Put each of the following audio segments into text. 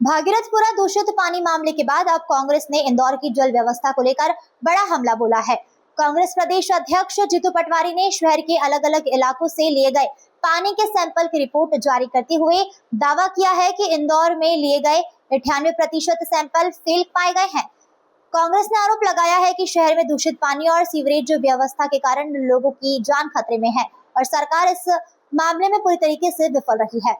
भागीरथपुरा दूषित पानी मामले के बाद अब कांग्रेस ने इंदौर की जल व्यवस्था को लेकर बड़ा हमला बोला है। कांग्रेस प्रदेश अध्यक्ष जीतू पटवारी ने शहर के अलग अलग इलाकों से लिए गए पानी के सैंपल की रिपोर्ट जारी करते हुए दावा किया है कि इंदौर में लिए गए 98% सैंपल फेल पाए गए हैं। कांग्रेस ने आरोप लगाया है कि शहर में दूषित पानी और सीवरेज व्यवस्था के कारण लोगों की जान खतरे में है और सरकार इस मामले में पूरी तरीके से विफल रही है।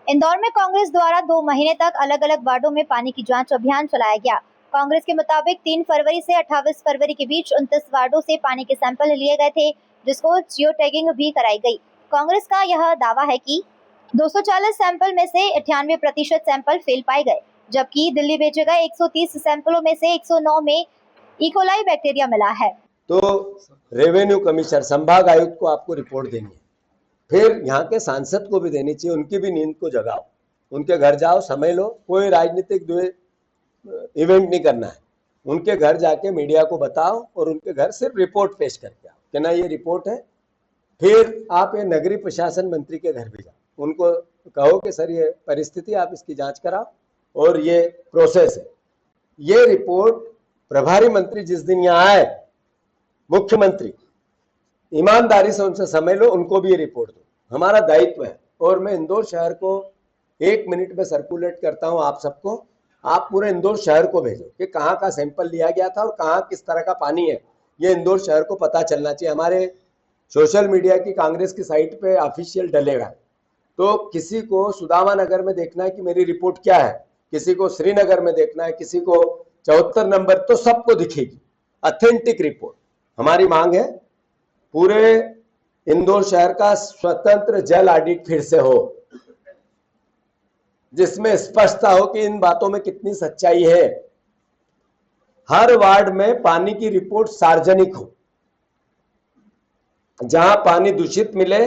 इंदौर में कांग्रेस द्वारा 2 महीने तक अलग अलग वार्डों में पानी की जांच अभियान चलाया गया। कांग्रेस के मुताबिक 3 फरवरी से 28 फरवरी के बीच 29 वार्डों से पानी के सैंपल लिए गए थे, जिसको जियो टैगिंग भी कराई गई। कांग्रेस का यह दावा है कि 240 सैंपल में से 98% सैंपल फेल पाए गए, जबकि दिल्ली भेजे गए 130 सैंपलों में से 109 में इकोलाई बैक्टीरिया मिला है। तो रेवेन्यू कमिश्नर, संभाग आयुक्त को आपको रिपोर्ट देनी है, फिर यहाँ के सांसद को भी देनी चाहिए, उनकी भी नींद को जगाओ, उनके घर जाओ, समय लो। कोई राजनीतिक इवेंट नहीं करना है, उनके घर जाके मीडिया को बताओ और उनके घर सिर्फ रिपोर्ट पेश करके आओ कि ना ये रिपोर्ट है। फिर आप ये नगरीय प्रशासन मंत्री के घर भी जाओ, उनको कहो कि सर ये परिस्थिति, आप इसकी जांच कराओ और ये प्रोसेस है। ये रिपोर्ट प्रभारी मंत्री जिस दिन यहाँ आए, मुख्यमंत्री, ईमानदारी से उनसे समय लो, उनको भी ये रिपोर्ट दो। हमारा दायित्व है और मैं इंदौर शहर को 1 मिनट में सर्कुलेट करता हूं आप सबको। आप पूरे इंदौर शहर को भेजो कि कहाँ का सैंपल लिया गया था और कहाँ किस तरह का पानी है, ये इंदौर शहर को पता चलना चाहिए। हमारे सोशल मीडिया की कांग्रेस की साइट पे ऑफिशियल डलेगा, तो किसी को सुदामा नगर में देखना है कि मेरी रिपोर्ट क्या है, किसी को श्रीनगर में देखना है, किसी को 74 नंबर, तो सबको दिखेगी ऑथेंटिक रिपोर्ट। हमारी मांग है पूरे इंदौर शहर का स्वतंत्र जल ऑडिट फिर से हो, जिसमें स्पष्टता हो कि इन बातों में कितनी सच्चाई है। हर वार्ड में पानी की रिपोर्ट सार्वजनिक हो, जहां पानी दूषित मिले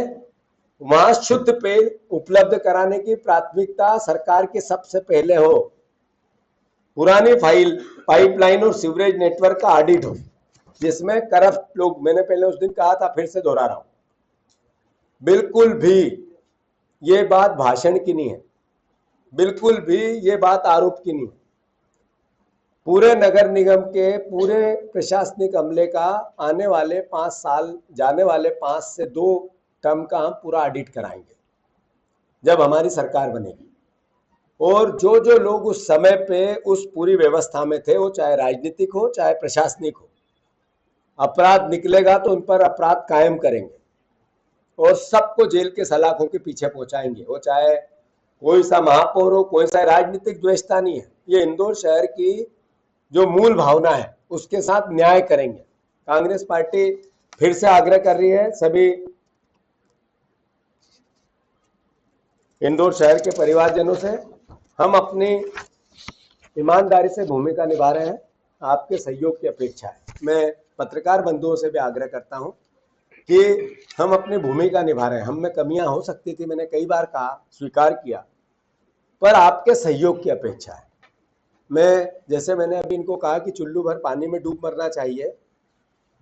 वहां शुद्ध पेय उपलब्ध कराने की प्राथमिकता सरकार की सबसे पहले हो। पुरानी पाइपलाइन और सीवरेज नेटवर्क का ऑडिट हो, जिसमें करप्ट लोग, मैंने पहले उस दिन कहा था, फिर से दोहरा रहा हूं, बिल्कुल भी ये बात भाषण की नहीं है, बिल्कुल भी ये बात आरोप की नहीं है। पूरे नगर निगम के पूरे प्रशासनिक अमले का आने वाले 5 साल, जाने वाले 5 से 2 टर्म का हम पूरा ऑडिट कराएंगे जब हमारी सरकार बनेगी। और जो जो लोग उस समय पे उस पूरी व्यवस्था में थे, वो चाहे राजनीतिक हो चाहे प्रशासनिक हो, अपराध निकलेगा तो उन पर अपराध कायम करेंगे और सबको जेल के सलाखों के पीछे पहुंचाएंगे। वो चाहे कोई सा महापौर हो, कोई सा, राजनीतिक द्वेषता नहीं है, ये इंदौर शहर की जो मूल भावना है उसके साथ न्याय करेंगे। कांग्रेस पार्टी फिर से आग्रह कर रही है सभी इंदौर शहर के परिवारजनों से, हम अपनी ईमानदारी से भूमिका निभा रहे हैं, आपके सहयोग की अपेक्षा है। मैं पत्रकार बंधुओं से भी आग्रह करता हूं कि हम अपनी भूमिका निभा रहे हैं। हम में कमियां हो सकती थी, मैंने कई बार कहा, स्वीकार किया, पर आपके सहयोग की अपेक्षा है। जैसे मैंने अभी इनको कहा कि चुल्लू भर पानी में डूब मरना चाहिए,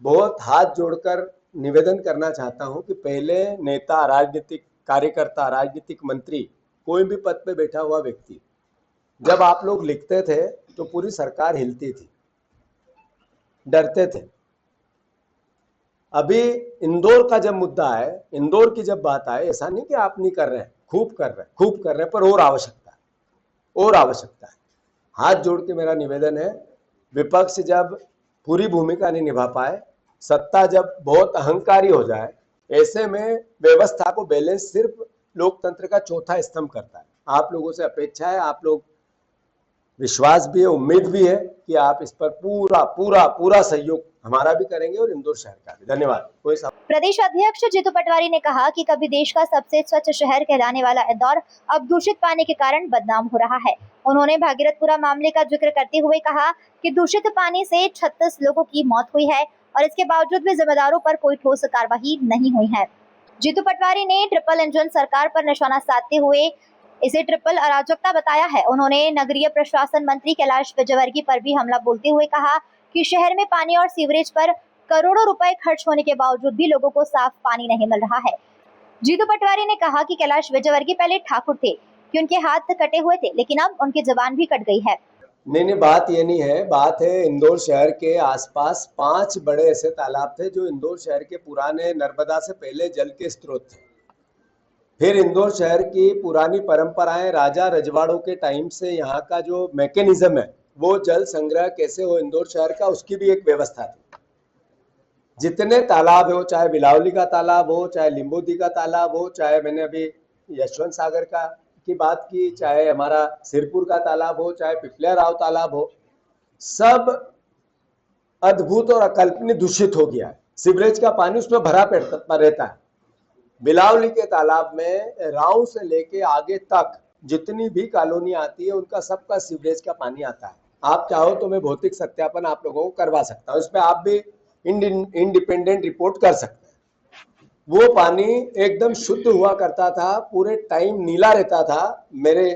बहुत हाथ जोड़कर निवेदन करना चाहता हूं कि पहले नेता, राजनीतिक कार्यकर्ता, राजनीतिक मंत्री, कोई भी पद पे बैठा हुआ व्यक्ति, जब आप लोग लिखते थे तो पूरी सरकार हिलती थी, डरते थे। अभी इंदौर का जब मुद्दा है, इंदौर की जब बात आए, ऐसा नहीं कि आप नहीं कर रहे हैं, खूब कर रहे हैं, पर और आवश्यकता है, और आवश्यकता है। हाथ जोड़ के मेरा निवेदन है, विपक्ष जब पूरी भूमिका नहीं निभा पाए, सत्ता जब बहुत अहंकारी हो जाए, ऐसे में व्यवस्था को बैलेंस सिर्फ लोकतंत्र का चौथा स्तंभ करता है। आप लोगों से अपेक्षा है, आप लोग, विश्वास भी है, उम्मीद भी है कि आप इस पर पूरा पूरा पूरा सहयोग हमारा भी करेंगे और इंदौर शहर का भी। धन्यवाद। कोई प्रदेश अध्यक्ष जीतू पटवारी ने कहा कि कभी देश का सबसे स्वच्छ शहर कहलाने वाला इंदौर अब दूषित पानी के कारण बदनाम हो रहा है। उन्होंने भागीरथपुरा मामले का जिक्र करते हुए कहा कि दूषित पानी से 36 लोगों की मौत हुई है और इसके बावजूद भी जिम्मेदारों पर कोई ठोस कार्रवाई नहीं हुई है। जीतू पटवारी ने ट्रिपल इंजन सरकार पर निशाना साधते हुए इसे ट्रिपल अराजकता बताया है। उन्होंने नगरीय प्रशासन मंत्री कैलाश विजयवर्गीय पर भी हमला बोलते हुए कहा कि शहर में पानी और सीवरेज पर करोड़ों रुपए खर्च होने के बावजूद भी लोगों को साफ पानी नहीं मिल रहा है। जीतू पटवारी ने कहा कि कैलाश विजयवर्गीय पहले ठाकुर थे, कि उनके हाथ कटे हुए थे, लेकिन अब उनकी जुबान भी कट गई है। नहीं, बात ये नहीं है। बात है इंदौर शहर के आसपास 5 बड़े ऐसे तालाब थे जो इंदौर शहर के पुराने नर्मदा से पहले जल के स्रोत थे। फिर इंदौर शहर की पुरानी परंपराएं, राजा रजवाड़ों के टाइम से यहाँ का जो मैकेनिज्म है, वो जल संग्रह कैसे हो इंदौर शहर का, उसकी भी एक व्यवस्था थी। जितने तालाब हो, चाहे बिलावली का तालाब हो, चाहे लिंबोदी का तालाब हो, चाहे मैंने अभी यशवंत सागर का की बात की, चाहे हमारा सिरपुर का तालाब हो, चाहे पिपलिया राव तालाब हो, सब अद्भुत और अकल्पनीय दूषित हो गया है। सीवरेज का पानी उसमें भरा रहता है। बिलावली के तालाब में राव से लेके आगे तक जितनी भी कॉलोनी आती है, उनका सबका सीवरेज का पानी आता है। आप चाहो तो मैं भौतिक सत्यापन आप लोगों को करवा सकता हूँ, इसमें आप भी इंडिपेंडेंट रिपोर्ट कर सकते हैं। वो पानी एकदम शुद्ध हुआ करता था, पूरे टाइम नीला रहता था, मेरे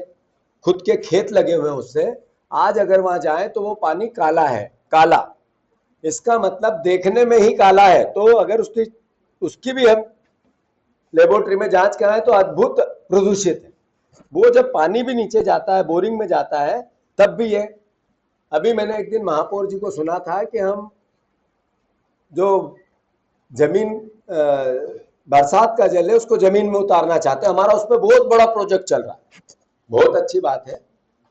खुद के खेत लगे हुए उससे। आज अगर वहां जाए तो वो पानी काला है, काला। इसका मतलब देखने में ही काला है, तो अगर उसकी भी हम लेबोरेटरी में जांच कराएं तो अद्भुत प्रदूषित है। वो जब पानी भी नीचे जाता है, बोरिंग में जाता है, तब भी ये। अभी मैंने एक दिन महापौर जी को सुना था कि हम जो जमीन बरसात का जल है उसको जमीन में उतारना चाहते हैं। हमारा उस पर बहुत बड़ा प्रोजेक्ट चल रहा है। बहुत अच्छी बात है,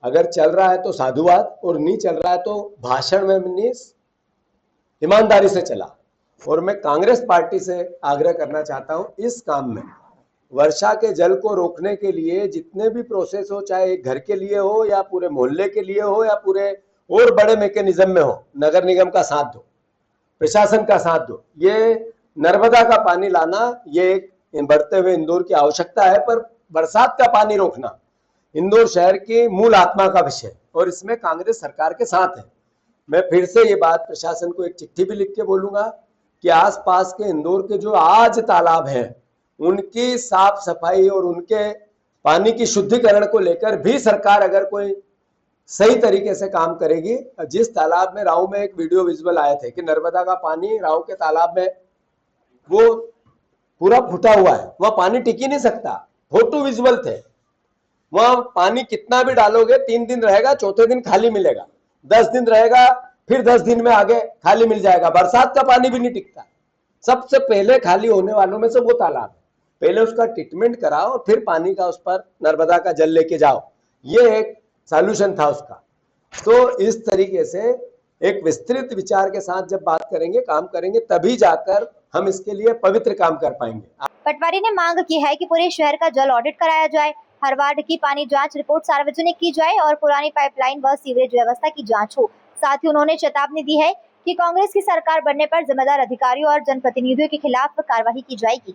अगर चल रहा है तो साधुवाद, और नहीं चल रहा है तो भाषण में नहीं, ईमानदारी से चला। और मैं कांग्रेस पार्टी से आग्रह करना चाहता हूं, इस काम में वर्षा के जल को रोकने के लिए जितने भी प्रोसेस हो, चाहे एक घर के लिए हो या पूरे मोहल्ले के लिए हो या पूरे और बड़े मैकेनिज्म में हो, नगर निगम का साथ दो, प्रशासन का साथ दो। ये नर्मदा का पानी लाना ये एक बढ़ते हुए इंदौर की आवश्यकता है, पर बरसात का पानी रोकना इंदौर शहर की मूल आत्मा का विषय, और इसमें कांग्रेस सरकार के साथ है। मैं फिर से ये बात प्रशासन को एक चिट्ठी भी लिख के बोलूंगा कि आसपास के इंदौर के जो आज तालाब हैं, उनकी साफ सफाई और उनके पानी की शुद्धिकरण को लेकर भी सरकार अगर कोई सही तरीके से काम करेगी। जिस तालाब में राव में एक वीडियो विजुअल आए थे कि नर्मदा का पानी राव के तालाब में वो पूरा फूटा हुआ है, वह पानी टिक ही नहीं सकता, फोटो विजुअल थे। वहां पानी कितना भी डालोगे 3 दिन रहेगा, चौथे दिन खाली मिलेगा, 10 दिन रहेगा, फिर 10 दिन में आगे खाली मिल जाएगा। बरसात का पानी भी नहीं टिकता। सबसे पहले खाली होने वालों में से वो तालाब है। पहले उसका ट्रीटमेंट कराओ, फिर पानी का उस पर नर्मदा का जल लेके जाओ। ये एक सॉल्यूशन था उसका। तो इस तरीके से एक विस्तृत विचार के साथ जब बात करेंगे, काम करेंगे, तभी जाकर हम इसके लिए पवित्र काम कर पाएंगे। पटवारी ने मांग की है कि पूरे शहर का जल ऑडिट कराया जाए, हर वार्ड की पानी जांच रिपोर्ट सार्वजनिक की जाए और पुरानी पाइपलाइन व सीवरेज व्यवस्था की जांच हो। साथ ही उन्होंने चेतावनी दी है कि कांग्रेस की सरकार बनने पर जिम्मेदार अधिकारियों और जनप्रतिनिधियों के खिलाफ कार्रवाई की जाएगी।